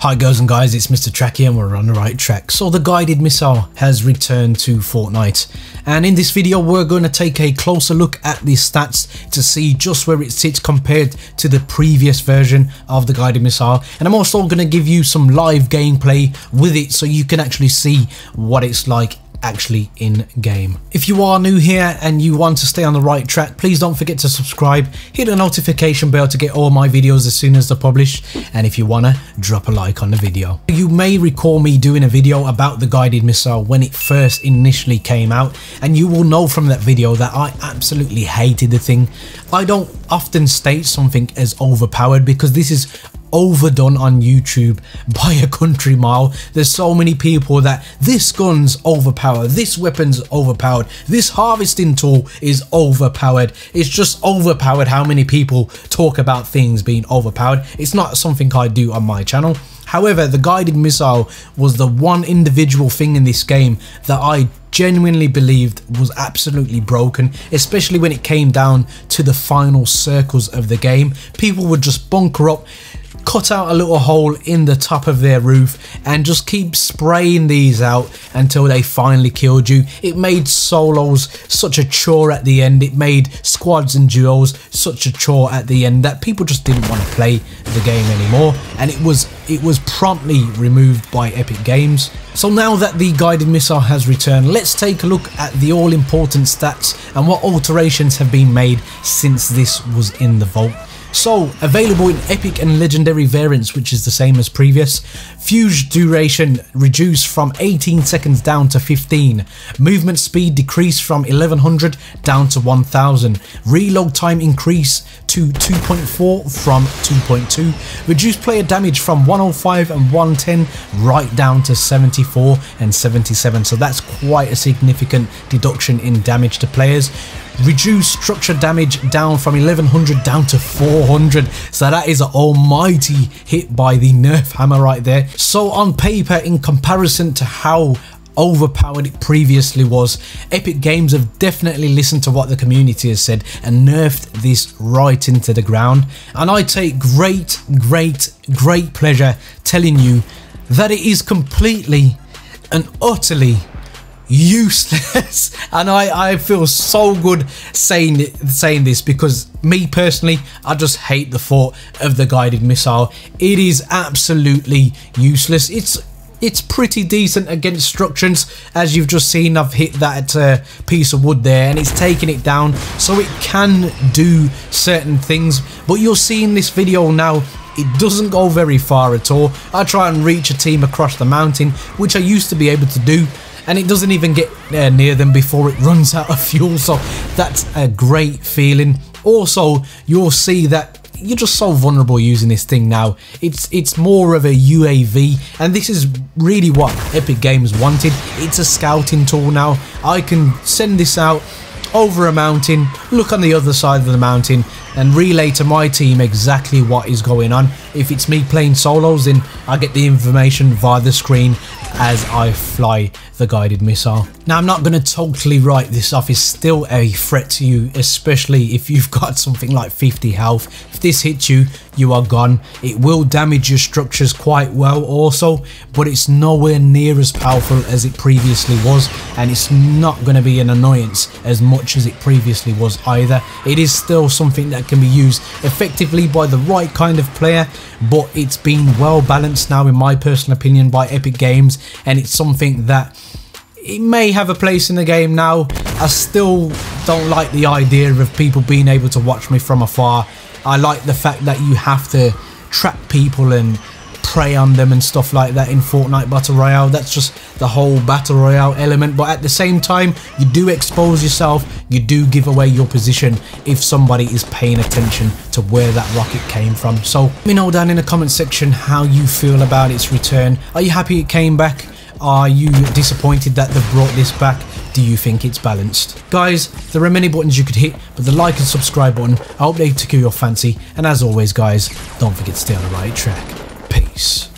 Hi girls and guys, it's Mr. Tracky and we're on the right track. So the guided missile has returned to Fortnite, and in this video we're going to take a closer look at the stats to see just where it sits compared to the previous version of the guided missile, and I'm also going to give you some live gameplay with it so you can actually see what it's like actually in game. If you are new here and you want to stay on the right track, please don't forget to subscribe, hit the notification bell to get all my videos as soon as they're published, and if you wanna, drop a like on the video. You may recall me doing a video about the guided missile when it first initially came out, and you will know from that video that I absolutely hated the thing. I don't often state something as overpowered because this is overdone on YouTube by a country mile. There's so many people that this gun's overpowered, this weapon's overpowered, this harvesting tool is overpowered. It's just overpowered how many people talk about things being overpowered. It's not something I do on my channel. However, the guided missile was the one individual thing in this game that I genuinely believed was absolutely broken, especially when it came down to the final circles of the game. People would just bunker up, cut out a little hole in the top of their roof and just keep spraying these out until they finally killed you. It made solos such a chore at the end. It made squads and duos such a chore at the end that people just didn't want to play the game anymore, and it was promptly removed by Epic Games. So now that the guided missile has returned, let's take a look at the all important stats and what alterations have been made since this was in the vault. So, available in epic and legendary variants, which is the same as previous. Fuse duration reduced from 18 seconds down to 15. Movement speed decreased from 1100 down to 1000. Reload time increased to 2.4 from 2.2. Reduced player damage from 105 and 110 right down to 74 and 77. So that's quite a significant deduction in damage to players. Reduce structure damage down from 1100 down to 400, so that is an almighty hit by the nerf hammer right there. So on paper, in comparison to how overpowered it previously was, Epic Games have definitely listened to what the community has said and nerfed this right into the ground, and I take great pleasure telling you that it is completely and utterly useless. And I feel so good saying this because me personally, I just hate the thought of the guided missile. It is absolutely useless. It's pretty decent against structures, as you've just seen. I've hit that piece of wood there and it's taking it down, so it can do certain things, but you'll see in this video now it doesn't go very far at all. I try and reach a team across the mountain, which I used to be able to do, and it doesn't even get near them before it runs out of fuel, so that's a great feeling. Also, you'll see that you're just so vulnerable using this thing now. It's more of a UAV, and this is really what Epic Games wanted. It's a scouting tool now. I can send this out over a mountain, look on the other side of the mountain, and relay to my team exactly what is going on. If it's me playing solos, then I get the information via the screen as I fly the guided missile. Now, I'm not going to totally write this off. It's still a threat to you, especially if you've got something like 50 health. If this hits you, you are gone. It will damage your structures quite well also, but it's nowhere near as powerful as it previously was, and it's not going to be an annoyance as much as it previously was either. It is still something that can be used effectively by the right kind of player, but it's been well balanced now, in my personal opinion, by Epic Games, and it's something that it may have a place in the game now. I still don't like the idea of people being able to watch me from afar. I like the fact that you have to track people and prey on them and stuff like that in Fortnite Battle Royale. That's just the whole Battle Royale element, but at the same time, you do expose yourself, you do give away your position if somebody is paying attention to where that rocket came from. So let me know down in the comment section how you feel about its return. Are you happy it came back? Are you disappointed that they've brought this back? Do you think it's balanced? Guys, there are many buttons you could hit, but the like and subscribe button, I hope they tickle your fancy, and as always guys, don't forget to stay on the right track. Peace.